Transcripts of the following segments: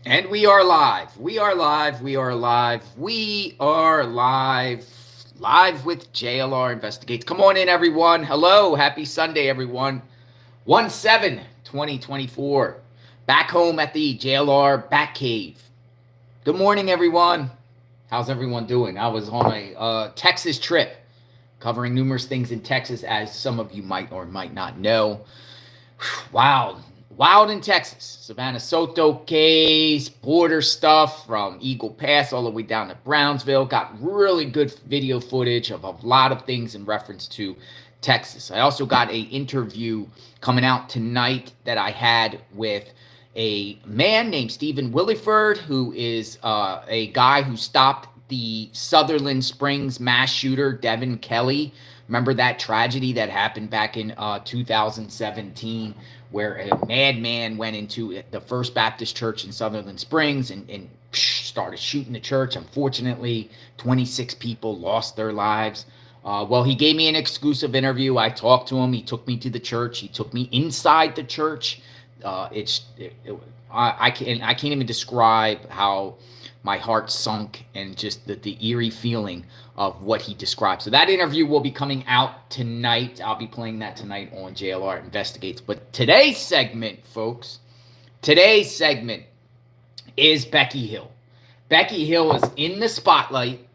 And we are live. We are live. We are live. We are live. Live with JLR Investigates. Come on in, everyone. Hello. Happy Sunday, everyone. 1/7/2024. Back home at the JLR Batcave. Good morning, everyone. How's everyone doing? I was on a Texas trip covering numerous things in Texas, as some of you might or might not know. Wow. Wild in Texas. Savannah Soto case, border stuff from Eagle Pass all the way down to Brownsville. Got really good video footage of a lot of things in reference to Texas. I also got an interview coming out tonight that I had with a man named Stephen Williford, who is a guy who stopped the Sutherland Springs mass shooter, Devin Kelly. Remember that tragedy that happened back in 2017, where a madman went into the First Baptist Church in Sutherland Springs and started shooting the church. Unfortunately, 26 people lost their lives. Well, he gave me an exclusive interview. I talked to him. He took me to the church. He took me inside the church. I can't even describe how my heart sunk and just the eerie feeling of what he described. So that interview will be coming out tonight. I'll be playing that tonight on JLR Investigates. But today's segment, folks, today's segment is Becky Hill. Becky Hill is in the spotlight.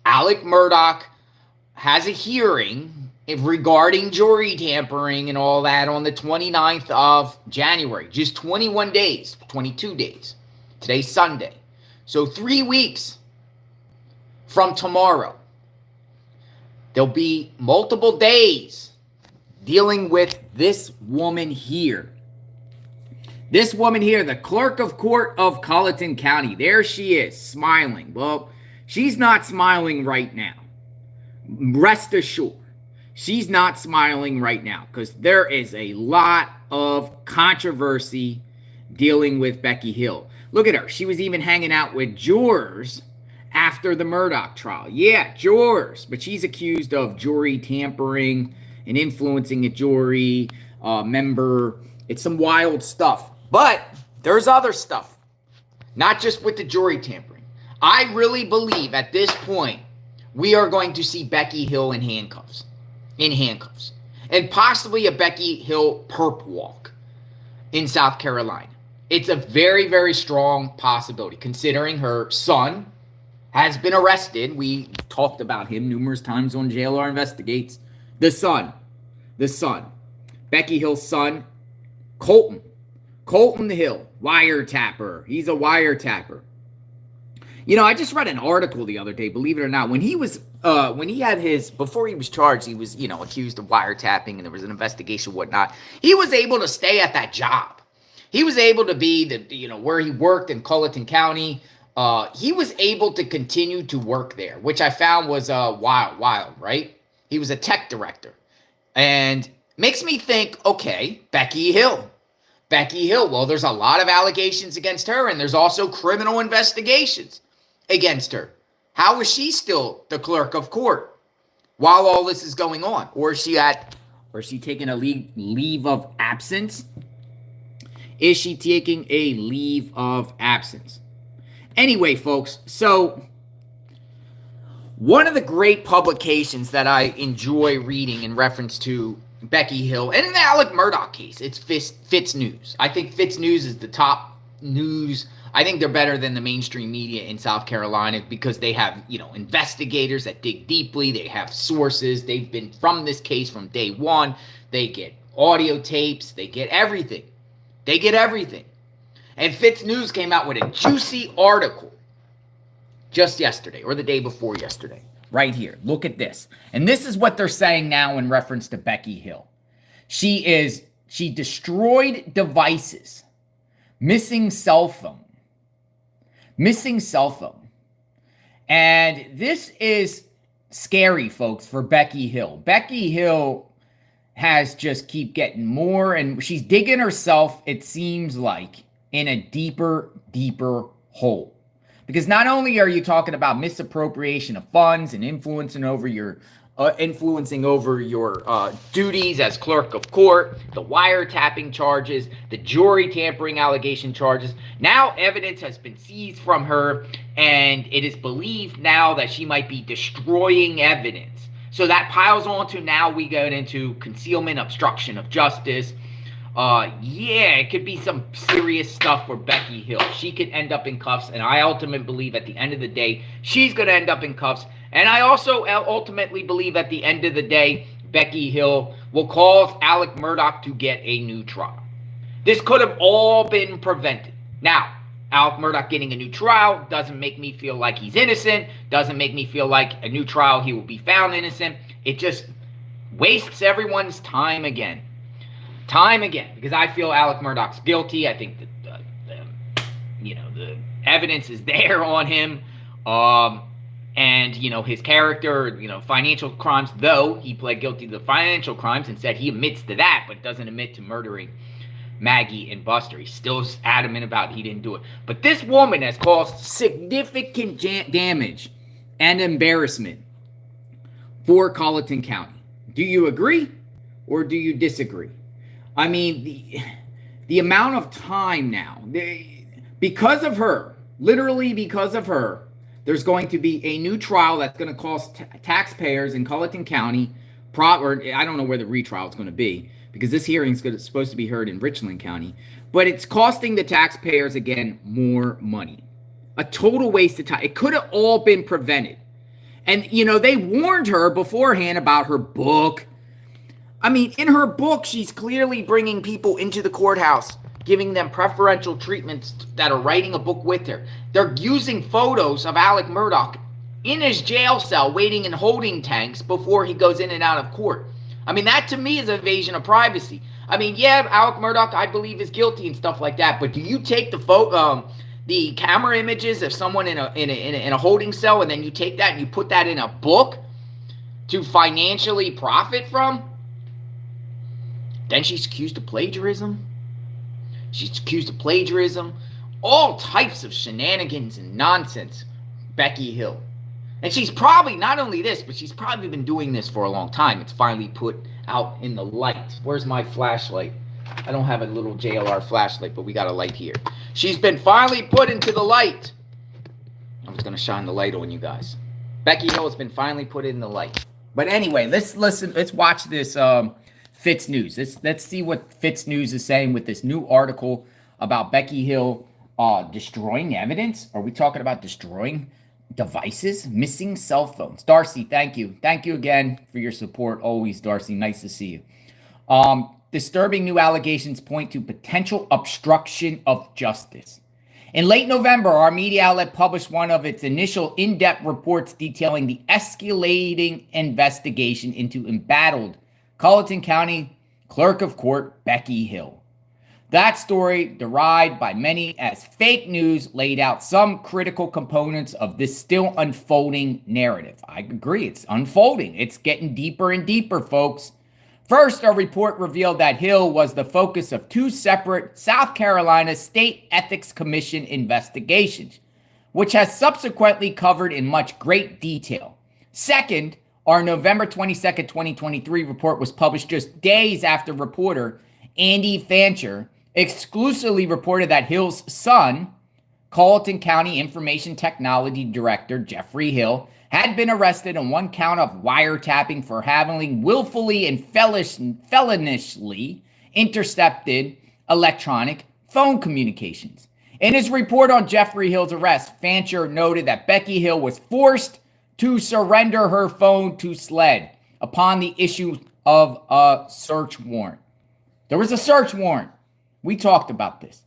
Alec Murdaugh has a hearing regarding jury tampering and all that on the 29th of January. Just 21 days, 22 days. Today's Sunday. So 3 weeks from tomorrow, there'll be multiple days dealing with this woman here. This woman here, the clerk of court of Colton County. There she is, smiling. Well, she's not smiling right now. Rest assured, she's not smiling right now because there is a lot of controversy dealing with Becky Hill. Look at her. She was even hanging out with jurors after the Murdaugh trial. Yeah, jurors. But she's accused of jury tampering and influencing a jury member. It's some wild stuff. But there's other stuff. Not just with the jury tampering. I really believe at this point we are going to see Becky Hill in handcuffs. And possibly a Becky Hill perp walk in South Carolina. It's a very, very strong possibility, considering her son has been arrested. We talked about him numerous times on JLR Investigates. The son. Becky Hill's son, Colton. Colton Hill, wiretapper. He's a wiretapper. You know, I just read an article the other day, believe it or not, when he had his, before he was charged, he was, accused of wiretapping and there was an investigation, whatnot. He was able to stay at that job. He was able to be where he worked in Colton County. He was able to continue to work there, which I found was wild, right? He was a tech director. And makes me think, okay, Becky Hill. Well, there's a lot of allegations against her, and there's also criminal investigations against her. How is she still the clerk of court while all this is going on? Or is she taking a leave of absence? Is she taking a leave of absence? Anyway, folks, so one of the great publications that I enjoy reading in reference to Becky Hill and the Alec Murdaugh case, it's Fitz News. I think Fitz News is the top news. I think they're better than the mainstream media in South Carolina because they have, investigators that dig deeply. They have sources. They've been from this case from day one. They get audio tapes. They get everything. And Fitz News came out with a juicy article just yesterday or the day before yesterday. Right here. Look at this. And this is what they're saying now in reference to Becky Hill. She destroyed devices. Missing cell phone. And this is scary, folks, for Becky Hill. Becky Hill has just keep getting more, and she's digging herself, it seems like, in a deeper hole. Because not only are you talking about misappropriation of funds and influencing over your influencing over your duties as clerk of court, the wiretapping charges, the jury tampering allegation charges. Now evidence has been seized from her, and it is believed now that she might be destroying evidence. So that piles on to now we get into concealment, obstruction of justice. Yeah, it could be some serious stuff for Becky Hill. She could end up in cuffs, and I ultimately believe at the end of the day, she's going to end up in cuffs. And I also ultimately believe at the end of the day, Becky Hill will cause Alec Murdaugh to get a new trial. This could have all been prevented. Now, Alec Murdaugh getting a new trial doesn't make me feel like he's innocent, doesn't make me feel like a new trial he will be found innocent. It just wastes everyone's time again. Because I feel Alec Murdaugh's guilty. I think that the evidence is there on him, and his character, financial crimes. Though he pled guilty to the financial crimes and said he admits to that, but doesn't admit to murdering Maggie and Buster. He's still adamant about he didn't do it. But this woman has caused significant damage and embarrassment for Colton County. Do you agree or do you disagree? I mean, the amount of time now, because of her, literally because of her, there's going to be a new trial that's going to cost taxpayers in Colton County, or I don't know where the retrial is going to be, because this hearing is supposed to be heard in Richland County, but it's costing the taxpayers, again, more money. A total waste of time. It could have all been prevented. And, they warned her beforehand about her book. I mean, in her book, she's clearly bringing people into the courthouse, giving them preferential treatments that are writing a book with her. They're using photos of Alec Murdaugh in his jail cell waiting in holding tanks before he goes in and out of court. I mean, that to me is invasion of privacy. I mean, yeah, Alec Murdaugh, I believe, is guilty and stuff like that, but do you take the camera images of someone in a holding cell, and then you take that and you put that in a book to financially profit from? Then she's accused of plagiarism. All types of shenanigans and nonsense, Becky Hill. And she's probably, not only this, but she's probably been doing this for a long time. It's finally put out in the light. Where's my flashlight? I don't have a little JLR flashlight, but we got a light here. She's been finally put into the light. I'm just going to shine the light on you guys. Becky Hill has been finally put in the light. But anyway, let's watch this Fitz News. Let's see what Fitz News is saying with this new article about Becky Hill destroying evidence. Are we talking about destroying devices, missing cell phones? Darcy, thank you. Thank you again for your support. Always, Darcy. Nice to see you. Disturbing new allegations point to potential obstruction of justice. In late November, our media outlet published one of its initial in-depth reports detailing the escalating investigation into embattled Colton County Clerk of Court Becky Hill. That story, derided by many as fake news, laid out some critical components of this still unfolding narrative. I agree, it's unfolding. It's getting deeper and deeper, folks. First, our report revealed that Hill was the focus of two separate South Carolina State Ethics Commission investigations, which has subsequently covered in much great detail. Second, our November 22nd, 2023 report was published just days after reporter Andy Fancher exclusively reported that Hill's son, Colton County Information Technology Director Jeffrey Hill, had been arrested on one count of wiretapping for having willfully and feloniously intercepted electronic phone communications. In his report on Jeffrey Hill's arrest, Fancher noted that Becky Hill was forced to surrender her phone to SLED upon the issue of a search warrant. There was a search warrant. We talked about this.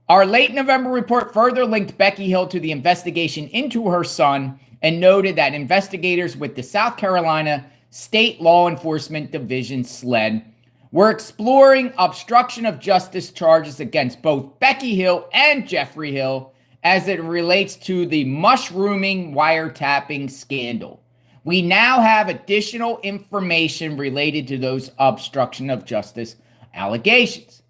Our late November report further linked Becky Hill to the investigation into her son and noted that investigators with the South Carolina State Law Enforcement Division, SLED, were exploring obstruction of justice charges against both Becky Hill and Jeffrey Hill as it relates to the mushrooming wiretapping scandal. We now have additional information related to those obstruction of justice allegations.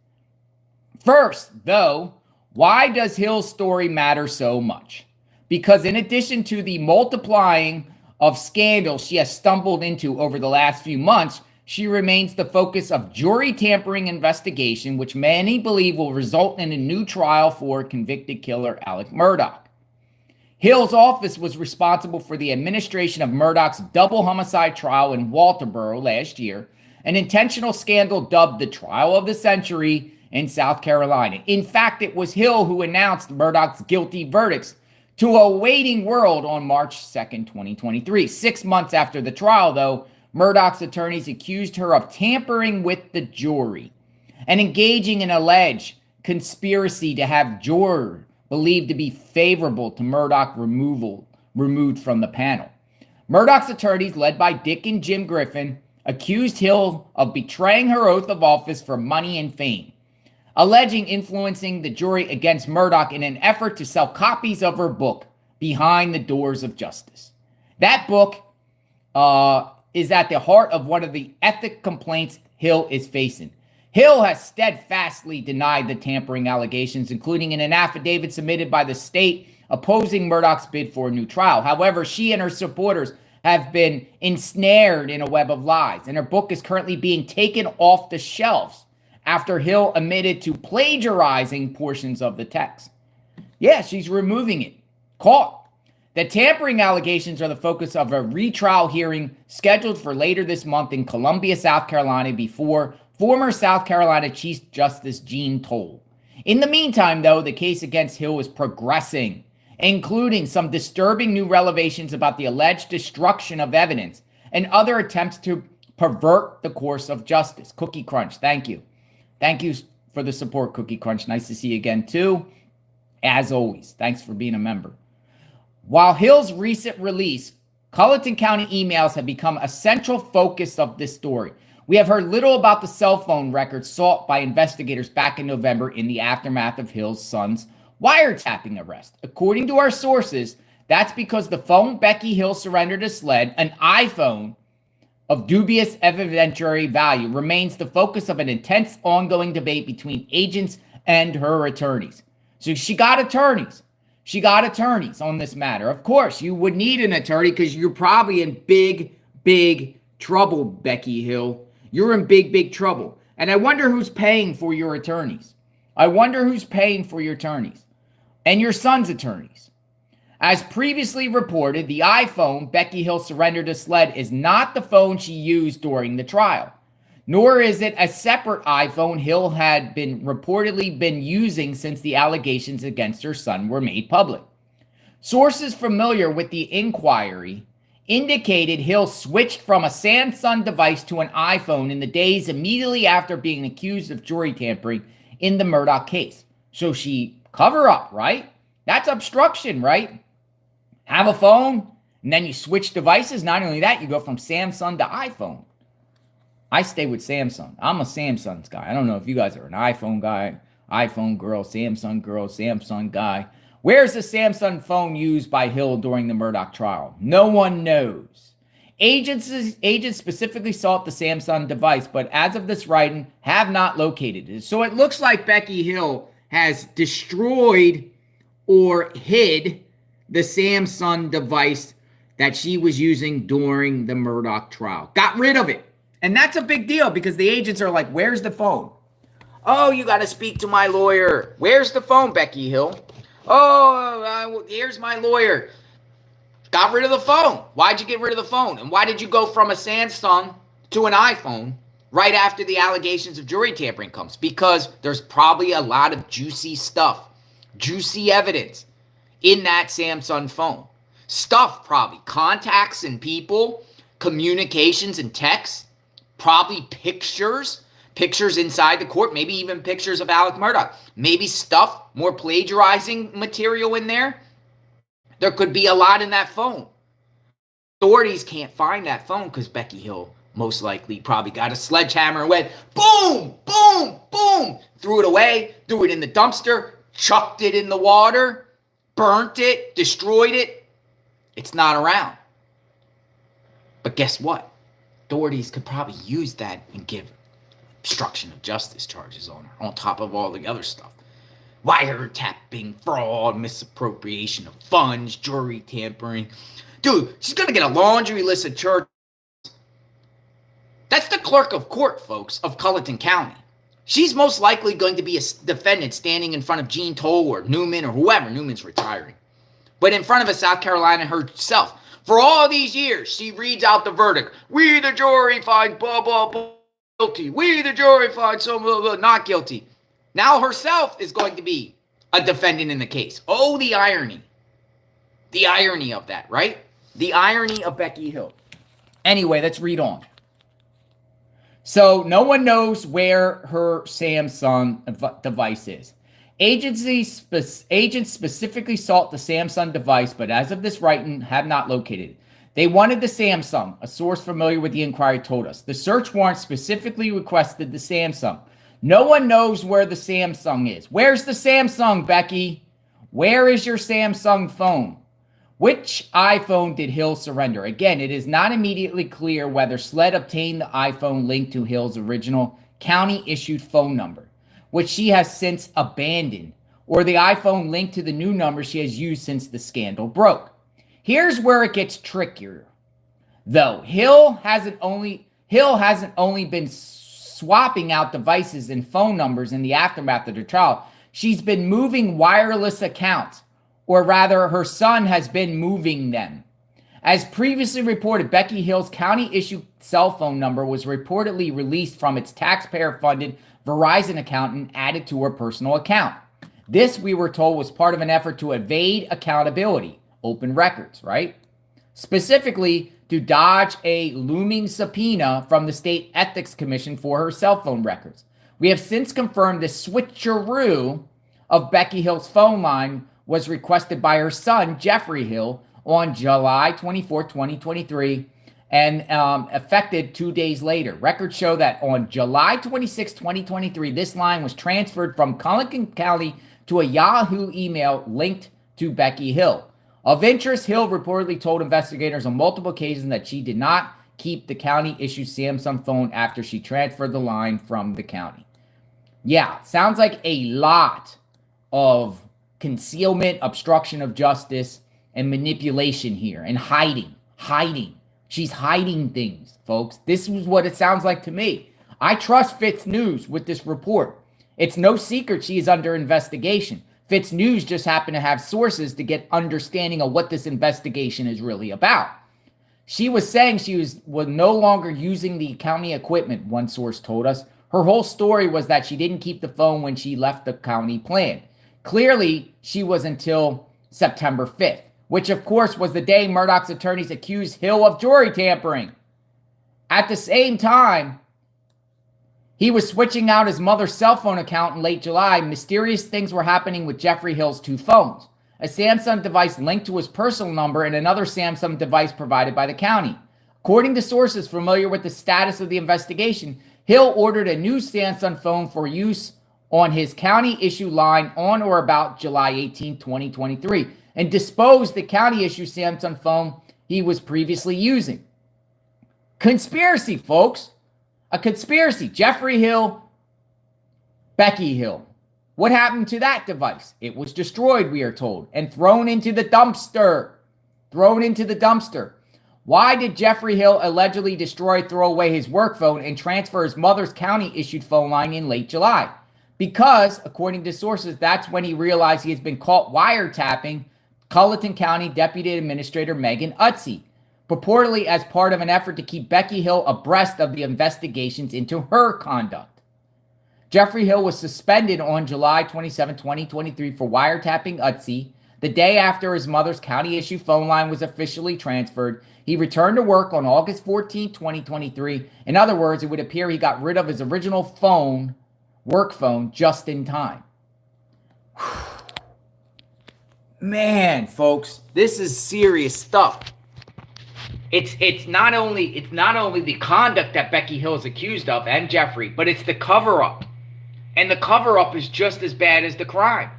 First, though, why does Hill's story matter so much? Because in addition to the multiplying of scandal she has stumbled into over the last few months, she remains the focus of jury tampering investigation, which many believe will result in a new trial for convicted killer Alec Murdaugh. Hill's office was responsible for the administration of Murdaugh's double homicide trial in Walterboro last year, an intentional scandal dubbed the trial of the century in South Carolina. In fact, it was Hill who announced Murdaugh's guilty verdicts to a waiting world on March 2nd, 2023. 6 months after the trial, though, Murdaugh's attorneys accused her of tampering with the jury and engaging in alleged conspiracy to have jurors believed to be favorable to Murdaugh removed from the panel. Murdaugh's attorneys, led by Dick and Jim Griffin, accused Hill of betraying her oath of office for money and fame, alleging influencing the jury against Murdaugh in an effort to sell copies of her book, Behind the Doors of Justice. That book is at the heart of one of the ethic complaints Hill is facing. Hill has steadfastly denied the tampering allegations, including in an affidavit submitted by the state opposing Murdaugh's bid for a new trial. However, she and her supporters have been ensnared in a web of lies, and her book is currently being taken off the shelves after Hill admitted to plagiarizing portions of the text. Yeah, she's removing it. Caught. The tampering allegations are the focus of a retrial hearing scheduled for later this month in Columbia, South Carolina, before former South Carolina Chief Justice Jean Toll. In the meantime, though, the case against Hill is progressing, including some disturbing new revelations about the alleged destruction of evidence and other attempts to pervert the course of justice. Cookie Crunch, thank you. Thank you for the support, Cookie Crunch. Nice to see you again, too. As always, thanks for being a member. While Hill's recent release, Colton County emails have become a central focus of this story. We have heard little about the cell phone records sought by investigators back in November in the aftermath of Hill's son's wiretapping arrest. According to our sources, that's because the phone Becky Hill surrendered to SLED, an iPhone of dubious evidentiary value, remains the focus of an intense ongoing debate between agents and her attorneys. So she got attorneys. She got attorneys on this matter. Of course, you would need an attorney because you're probably in big, big trouble, Becky Hill. You're in big, big trouble. And I wonder who's paying for your attorneys. I wonder who's paying for your attorneys and your son's attorneys. As previously reported, the iPhone Becky Hill surrendered to SLED is not the phone she used during the trial, nor is it a separate iPhone Hill had reportedly been using since the allegations against her son were made public. Sources familiar with the inquiry indicated Hill switched from a Samsung device to an iPhone in the days immediately after being accused of jury tampering in the Murdaugh case. So she cover up, right? That's obstruction, right? Have a phone, and then you switch devices. Not only that, you go from Samsung to iPhone. I stay with Samsung. I'm a Samsung guy. I don't know if you guys are an iPhone guy, iPhone girl, Samsung guy. Where's the Samsung phone used by Hill during the Murdaugh trial? No one knows. Agents specifically sought the Samsung device, but as of this writing, have not located it. So it looks like Becky Hill has destroyed or hid the Samsung device that she was using during the Murdaugh trial. Got rid of it. And that's a big deal because the agents are like, where's the phone? Oh, you got to speak to my lawyer. Where's the phone, Becky Hill? Oh, here's my lawyer. Got rid of the phone. Why'd you get rid of the phone? And why did you go from a Samsung to an iPhone right after the allegations of jury tampering comes? Because there's probably a lot of juicy stuff, juicy evidence in that Samsung phone. Stuff probably, contacts and people, communications and texts, probably pictures inside the court, maybe even pictures of Alec Murdaugh, maybe stuff, more plagiarizing material in there. There could be a lot in that phone. Authorities can't find that phone because Becky Hill most likely probably got a sledgehammer and went boom, boom, boom, threw it away, threw it in the dumpster, chucked it in the water, burnt it, destroyed it. It's not around. But guess what? Authorities could probably use that and give obstruction of justice charges on her, on top of all the other stuff. Wiretapping, fraud, misappropriation of funds, jury tampering, Dude, she's going to get a laundry list of church. That's the clerk of court, folks, of Colton County. She's most likely going to be a defendant standing in front of Gene Toll or Newman or whoever. Newman's retiring. But in front of a South Carolina herself. For all these years, she reads out the verdict. We, the jury, find blah, blah, blah, guilty. We, the jury, find so blah, blah, not guilty. Now herself is going to be a defendant in the case. Oh, the irony. The irony of that, right? The irony of Becky Hill. Anyway, let's read on. So no one knows where her Samsung device is. Agents specifically sought the Samsung device, but as of this writing, have not located it. They wanted the Samsung, a source familiar with the inquiry told us. The search warrant specifically requested the Samsung. No one knows where the Samsung is. Where's the Samsung, Becky? Where is your Samsung phone? Which iPhone did Hill surrender? Again, it is not immediately clear whether SLED obtained the iPhone linked to Hill's original county-issued phone number, which she has since abandoned, or the iPhone linked to the new number she has used since the scandal broke. Here's where it gets trickier, though. Hill hasn't only been swapping out devices and phone numbers in the aftermath of the trial. She's been moving wireless accounts, or rather, her son has been moving them. As previously reported, Becky Hill's county-issued cell phone number was reportedly released from its taxpayer-funded Verizon account and added to her personal account. This, we were told, was part of an effort to evade accountability, open records, right? Specifically, to dodge a looming subpoena from the State Ethics Commission for her cell phone records. We have since confirmed the switcheroo of Becky Hill's phone line was requested by her son, Jeffrey Hill, on July 24, 2023, and effected 2 days later. Records show that on July 26, 2023, this line was transferred from Colton County to a Yahoo email linked to Becky Hill. Of interest, Hill reportedly told investigators on multiple occasions that she did not keep the county-issued Samsung phone after she transferred the line from the county. Yeah, sounds like a lot of concealment, obstruction of justice, and manipulation here, and hiding. She's hiding things, folks. This is what it sounds like to me. I trust Fitz News with this report. It's no secret she is under investigation. Fitz News just happened to have sources to get understanding of what this investigation is really about. She was saying she was no longer using the county equipment, one source told us. Her whole story was that she didn't keep the phone when she left the county plan. Clearly, she was until September 5th, which of course was the day Murdaugh's attorneys accused Hill of jury tampering. At the same time, he was switching out his mother's cell phone account in late July. Mysterious things were happening with Jeffrey Hill's two phones. A Samsung device linked to his personal number and another Samsung device provided by the county. According to sources familiar with the status of the investigation, Hill ordered a new Samsung phone for use on his county-issued line on or about July 18, 2023, and disposed the county-issued Samsung phone he was previously using. Conspiracy, folks. A conspiracy. Jeffrey Hill, Becky Hill. What happened to that device? It was destroyed, we are told, and thrown into the dumpster. Why did Jeffrey Hill allegedly throw away his work phone and transfer his mother's county-issued phone line in late July? Because, according to sources, that's when he realized he has been caught wiretapping Colton County Deputy Administrator Megan Utze, purportedly as part of an effort to keep Becky Hill abreast of the investigations into her conduct. Jeffrey Hill was suspended on July 27, 2023 for wiretapping Utze. The day after his mother's county-issued phone line was officially transferred, he returned to work on August 14, 2023. In other words, it would appear he got rid of his original phone, work phone, just in time. Man, folks, this is serious stuff. It's not only the conduct that Becky Hill is accused of and Jeffrey, but it's the cover-up. And the cover-up is just as bad as the crime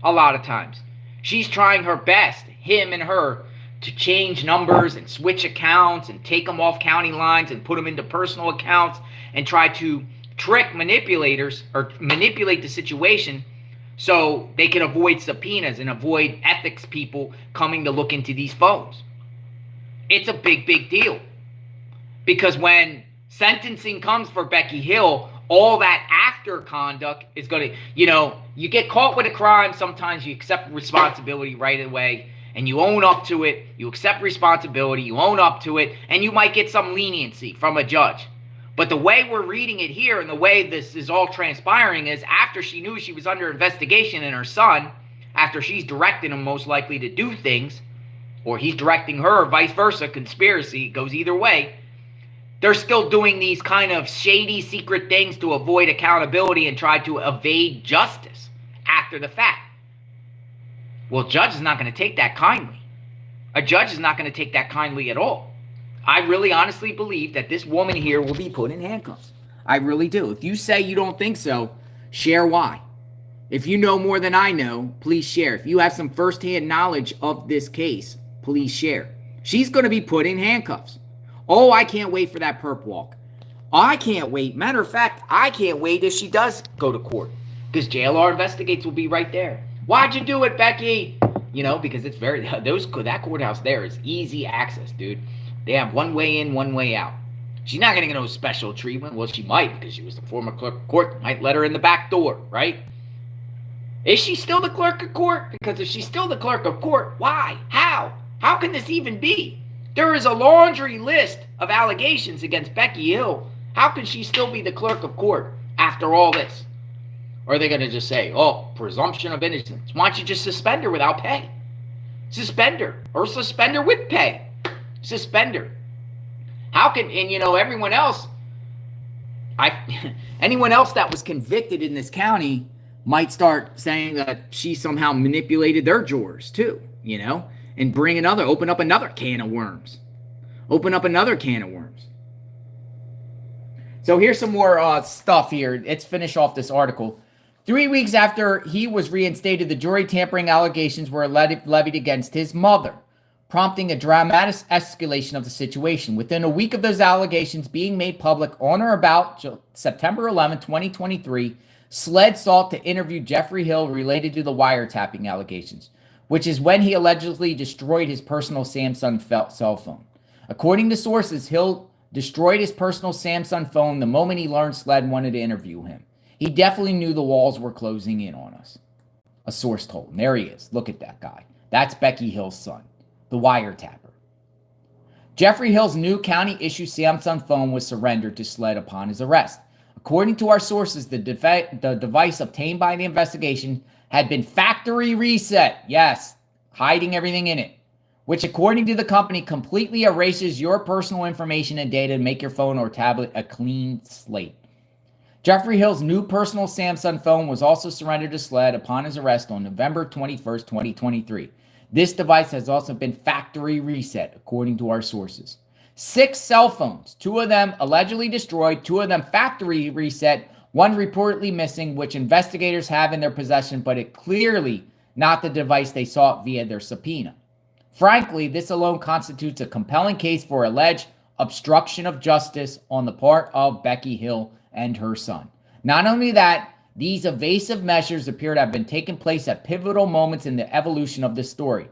a lot of times. She's trying her best, him and her, to change numbers and switch accounts and take them off county lines and put them into personal accounts and try to trick manipulators or manipulate the situation so they can avoid subpoenas and avoid ethics people coming to look into these phones. It's a big, big deal. Because when sentencing comes for Becky Hill, all that after conduct is going to, you get caught with a crime. Sometimes you accept responsibility right away and you own up to it. You accept responsibility, you own up to it, and you might get some leniency from a judge. But the way we're reading it here and the way this is all transpiring is after she knew she was under investigation and her son, after she's directing him most likely to do things, or he's directing her, or vice versa, conspiracy, goes either way, they're still doing these kind of shady secret things to avoid accountability and try to evade justice after the fact. Well, a judge is not going to take that kindly. A judge is not going to take that kindly at all. I really honestly believe that this woman here will be put in handcuffs. I really do. If you say you don't think so, share why. If you know more than I know, please share. If you have some firsthand knowledge of this case, please share. She's going to be put in handcuffs. Oh, I can't wait for that perp walk. I can't wait. Matter of fact, I can't wait if she does go to court. Because JLR Investigates will be right there. Why'd you do it, Becky? Because it's that courthouse there is easy access, dude. They have one way in, one way out. She's not going to get no special treatment. Well, she might because she was the former clerk of court. Might let her in the back door, right? Is she still the clerk of court? Because if she's still the clerk of court, why? How? How can this even be? There is a laundry list of allegations against Becky Hill. How can she still be the clerk of court after all this? Or are they going to just say, oh, presumption of innocence? Why don't you just suspend her without pay? Suspend her. Or suspend her with pay. Suspend her. How can, everyone else, anyone else that was convicted in this county might start saying that she somehow manipulated their jurors too, and open up another can of worms. So here's some more stuff here. Let's finish off this article. 3 weeks after he was reinstated, the jury tampering allegations were levied against his mother, prompting a dramatic escalation of the situation. Within a week of those allegations being made public on or about September 11, 2023, SLED sought to interview Jeffrey Hill related to the wiretapping allegations, which is when he allegedly destroyed his personal Samsung cell phone. According to sources, Hill destroyed his personal Samsung phone the moment he learned SLED wanted to interview him. He definitely knew the walls were closing in on us, a source told him. There he is. Look at that guy. That's Becky Hill's son, the wiretapper. Jeffrey Hill's new county-issued Samsung phone was surrendered to SLED upon his arrest. According to our sources, the device obtained by the investigation had been factory reset. Yes, hiding everything in it, which according to the company completely erases your personal information and data to make your phone or tablet a clean slate. Jeffrey Hill's new personal Samsung phone was also surrendered to SLED upon his arrest on November 21st, 2023. This device has also been factory reset, according to our sources. 6 cell phones, 2 of them allegedly destroyed, 2 of them factory reset, 1 reportedly missing, which investigators have in their possession, but it clearly not the device they sought via their subpoena. Frankly, this alone constitutes a compelling case for alleged obstruction of justice on the part of Becky Hill and her son. Not only that, these evasive measures appear to have been taking place at pivotal moments in the evolution of this story.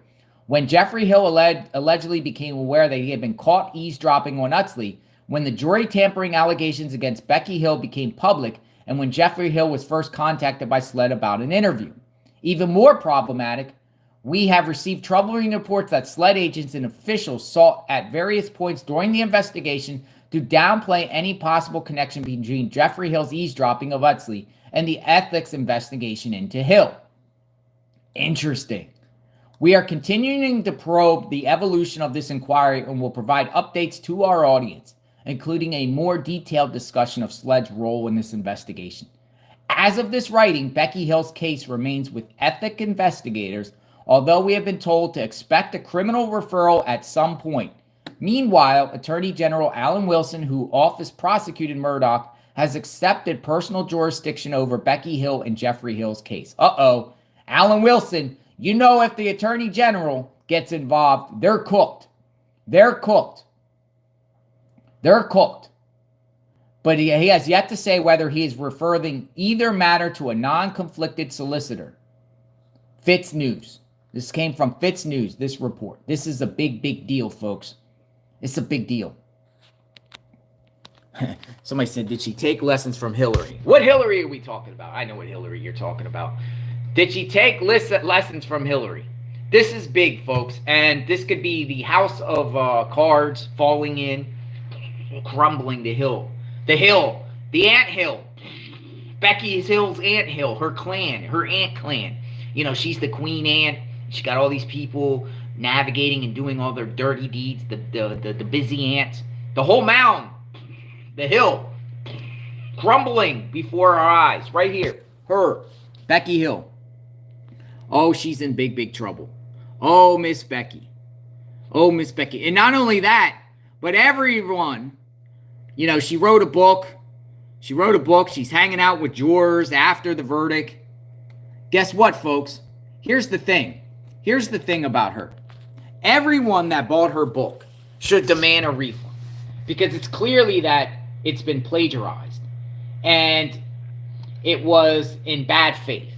When Jeffrey Hill allegedly became aware that he had been caught eavesdropping on Utley, when the jury tampering allegations against Becky Hill became public, and when Jeffrey Hill was first contacted by SLED about an interview. Even more problematic, we have received troubling reports that SLED agents and officials sought at various points during the investigation to downplay any possible connection between Jeffrey Hill's eavesdropping of Utley and the ethics investigation into Hill. Interesting. We are continuing to probe the evolution of this inquiry and will provide updates to our audience, including a more detailed discussion of SLED's role in this investigation. As of this writing, Becky Hill's case remains with ethic investigators, although we have been told to expect a criminal referral at some point. Meanwhile, Attorney General Alan Wilson, who office prosecuted Murdaugh, has accepted personal jurisdiction over Becky Hill and Jeffrey Hill's case. Alan Wilson, if the Attorney General gets involved, they're cooked. They're cooked. But he has yet to say whether he is referring either matter to a non-conflicted solicitor. Fitz News. This came from Fitz News, this report. This is a big, big deal, folks. It's a big deal. Somebody said, did she take lessons from Hillary? What Hillary are we talking about? I know what Hillary you're talking about. Did she take lessons from Hillary? This is big, folks, and this could be the house of cards falling in, crumbling the hill. The ant hill. Becky Hill's ant hill, her clan, her ant clan. You know, she's the queen ant. She got all these people navigating and doing all their dirty deeds, the busy ants. The whole mound, the hill, crumbling before our eyes, right here. Her, Becky Hill. Oh, she's in big, big trouble. Oh, Miss Becky. Oh, Miss Becky. And not only that, but everyone, you know, she wrote a book. She's hanging out with jurors after the verdict. Guess what, folks? Here's the thing. Here's the thing about her. Everyone that bought her book should demand a refund, because it's clearly that it's been plagiarized and it was in bad faith.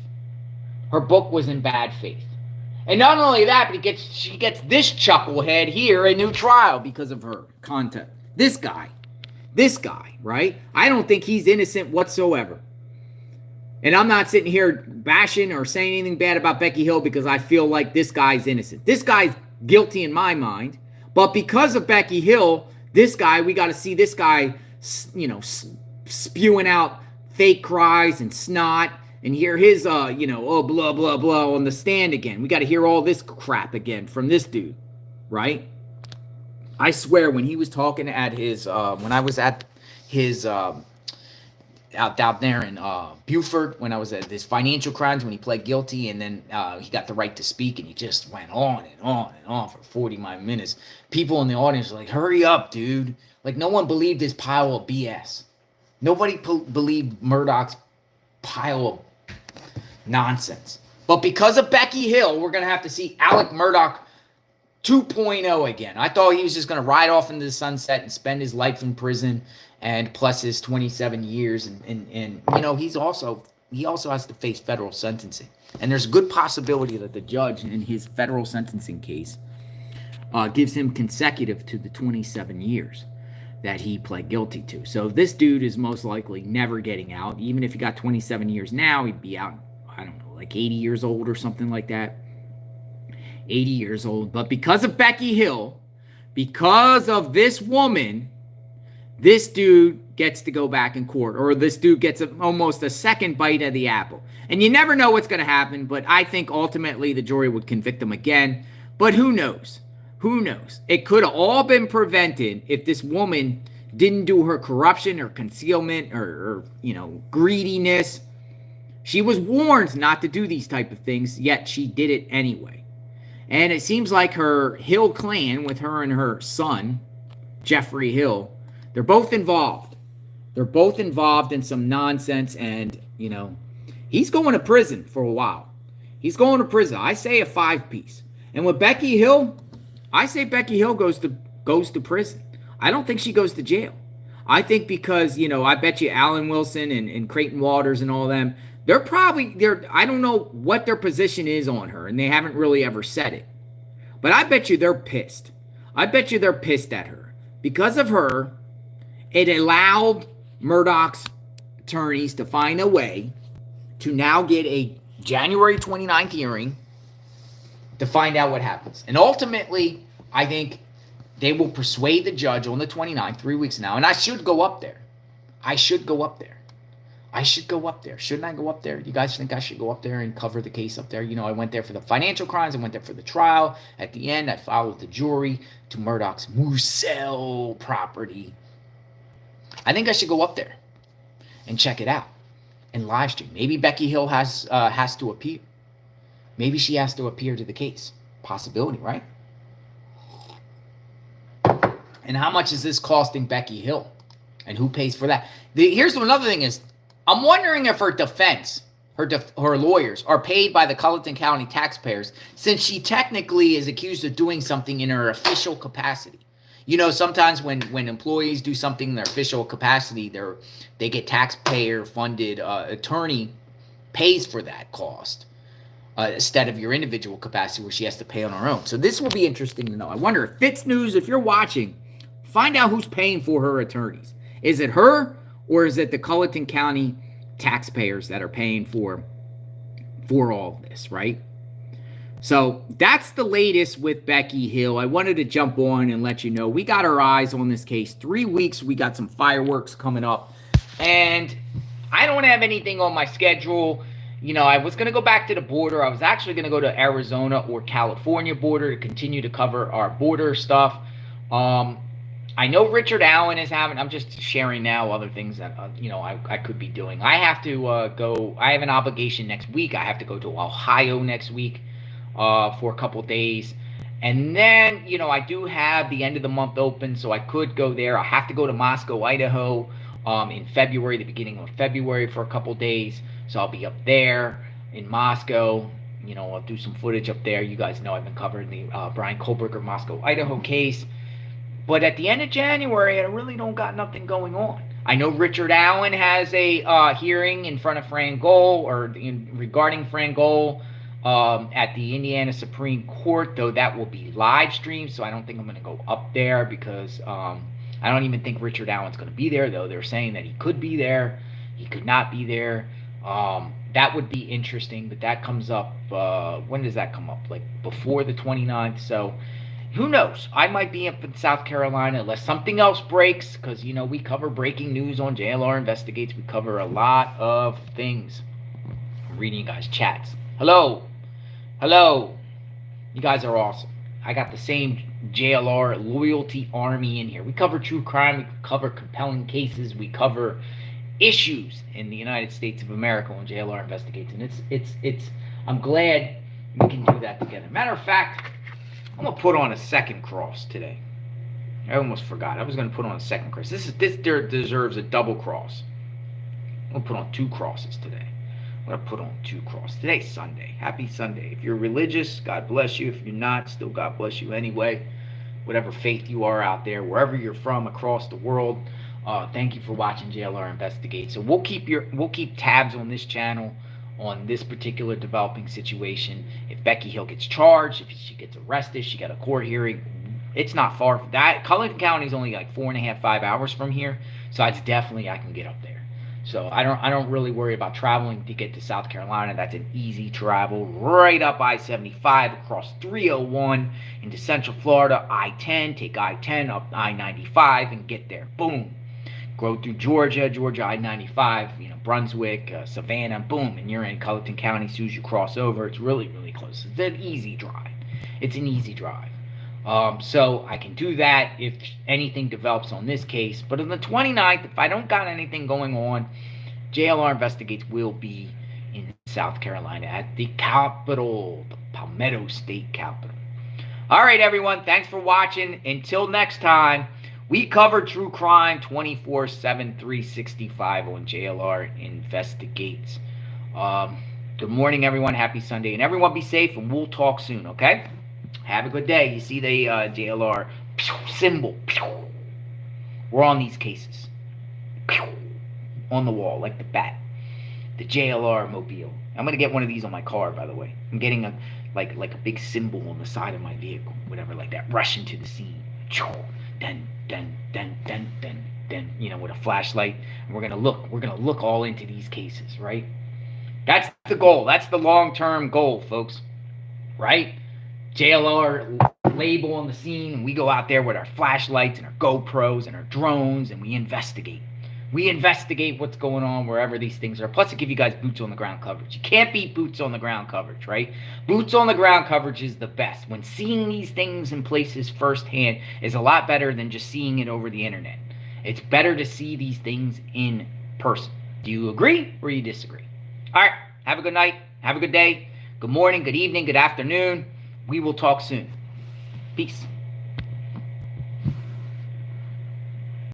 Her book was in bad faith. And not only that, but she gets this chucklehead here a new trial because of her content. This guy, right? I don't think he's innocent whatsoever. And I'm not sitting here bashing or saying anything bad about Becky Hill because I feel like this guy's innocent. This guy's guilty in my mind. But because of Becky Hill, this guy, we got to see this guy, you know, spewing out fake cries and snot and hear his, oh, blah, blah, blah on the stand again. We got to hear all this crap again from this dude, right? I swear when he was talking at his, when I was at his, out there in Beaufort, when I was at his financial crimes, when he pled guilty, and then he got the right to speak, and he just went on and on and on for 45 minutes. People in the audience were like, hurry up, dude. Like, no one believed his pile of BS. Nobody believed Murdaugh's pile of nonsense. But because of Becky Hill, we're going to have to see Alec Murdaugh 2.0 again. I thought he was just going to ride off into the sunset and spend his life in prison, and plus his 27 years. And you know, he also has to face federal sentencing. And there's a good possibility that the judge in his federal sentencing case gives him consecutive to the 27 years that he pled guilty to. So this dude is most likely never getting out. Even if he got 27 years now, he'd be out, I don't know, like 80 years old or something like that. 80 years old. But because of Becky Hill, because of this woman, this dude gets to go back in court, or this dude gets almost a second bite of the apple. And you never know what's going to happen, but I think ultimately the jury would convict him again. But who knows? Who knows? It could have all been prevented if this woman didn't do her corruption or concealment or greediness. She was warned not to do these type of things, yet she did it anyway. And it seems like her Hill clan, with her and her son, Jeffrey Hill, they're both involved. They're both involved in some nonsense, and, he's going to prison for a while. He's going to prison. I say a 5-piece. And with Becky Hill, I say Becky Hill goes to prison. I don't think she goes to jail. I think because, I bet you Alan Wilson and Creighton Waters and all them, I don't know what their position is on her, and they haven't really ever said it. But I bet you they're pissed. I bet you they're pissed at her. Because of her, it allowed Murdaugh's attorneys to find a way to now get a January 29th hearing to find out what happens. And ultimately, I think they will persuade the judge on the 29th, 3 weeks now, and I should go up there. Shouldn't I go up there? You guys think I should go up there and cover the case up there? I went there for the financial crimes. I went there for the trial. At the end, I followed the jury to Murdaugh's Murdaugh property. I think I should go up there and check it out and live stream. Maybe Becky Hill has to appear. Maybe she has to appear to the case. Possibility, right? And how much is this costing Becky Hill? And who pays for that? Here's another thing is, I'm wondering if her defense, her lawyers, are paid by the Colton County taxpayers, since she technically is accused of doing something in her official capacity. Sometimes when employees do something in their official capacity, they get taxpayer-funded attorney pays for that cost instead of your individual capacity where she has to pay on her own. So this will be interesting to know. I wonder if Fitz News, if you're watching, find out who's paying for her attorneys. Is it her, or is it the Colton County taxpayers that are paying for all of this, right? So that's the latest with Becky Hill. I wanted to jump on and let you know we got our eyes on this case. 3 weeks, we got some fireworks coming up. And I don't have anything on my schedule. You know, I was going to go back to the border. I was actually going to go to Arizona or California border to continue to cover our border stuff. I know Richard Allen is having, I'm just sharing now other things that, I could be doing. I have to go, I have an obligation next week. I have to go to Ohio next week for a couple days. And then, I do have the end of the month open, so I could go there. I have to go to Moscow, Idaho in February, the beginning of February for a couple days. So I'll be up there in Moscow. I'll do some footage up there. You guys know I've been covering the Brian Kohlberger Moscow, Idaho case. But at the end of January, I really don't got nothing going on. I know Richard Allen has a hearing in front of Fran Gohl regarding Fran Gohl at the Indiana Supreme Court, though that will be live streamed. So I don't think I'm going to go up there because I don't even think Richard Allen's going to be there, though they're saying that he could be there. He could not be there. That would be interesting, but that comes up, when does that come up? Like before the 29th, so who knows? I might be up in South Carolina unless something else breaks, because, we cover breaking news on JLR Investigates. We cover a lot of things. I'm reading you guys' chats. Hello. You guys are awesome. I got the same JLR loyalty army in here. We cover true crime. We cover compelling cases. We cover issues in the United States of America on JLR Investigates, and it's I'm glad we can do that together. Matter of fact, I'm gonna put on a second cross today. I almost forgot. I was gonna put on a second cross. This deserves a double cross. I'm gonna put on 2 crosses today. I'm gonna put on 2 crosses. Today's Sunday. Happy Sunday. If you're religious, God bless you. If you're not, still God bless you anyway. Whatever faith you are out there, wherever you're from across the world. Thank you for watching JLR Investigate. So we'll keep tabs on this channel on this particular developing situation. If Becky Hill gets charged, if she gets arrested, she got a court hearing. It's not far from that. Colton County is only like 4.5, 5 hours from here, so it's definitely I can get up there. So I don't really worry about traveling to get to South Carolina. That's an easy travel right up I-75 across 301 into Central Florida, I-10, take I-10 up I-95 and get there. Boom. Go through Georgia I-95, Brunswick, Savannah, boom, and you're in Colton County as soon as you cross over. It's really, really close. It's an easy drive. So I can do that if anything develops on this case. But on the 29th, if I don't got anything going on, JLR Investigates will be in South Carolina at the Capitol, the Palmetto State Capitol. All right, everyone. Thanks for watching. Until next time. We cover true crime 24/7, 365 on JLR Investigates. Good morning, everyone. Happy Sunday. And everyone be safe, and we'll talk soon, okay? Have a good day. You see the JLR symbol. We're on these cases. On the wall, like the bat. The JLR mobile. I'm going to get one of these on my car, by the way. I'm getting a big symbol on the side of my vehicle. Whatever, like that. Rush into the scene. Then, with a flashlight, and we're gonna look all into these cases, right? That's the goal. That's the long-term goal, folks. Right? JLR label on the scene, and we go out there with our flashlights and our GoPros and our drones, and we investigate. We investigate what's going on wherever these things are. Plus, I give you guys boots on the ground coverage. You can't beat boots on the ground coverage, right? Boots on the ground coverage is the best. When seeing these things in places firsthand is a lot better than just seeing it over the internet. It's better to see these things in person. Do you agree or you disagree? All right. Have a good night. Have a good day. Good morning, good evening, good afternoon. We will talk soon. Peace.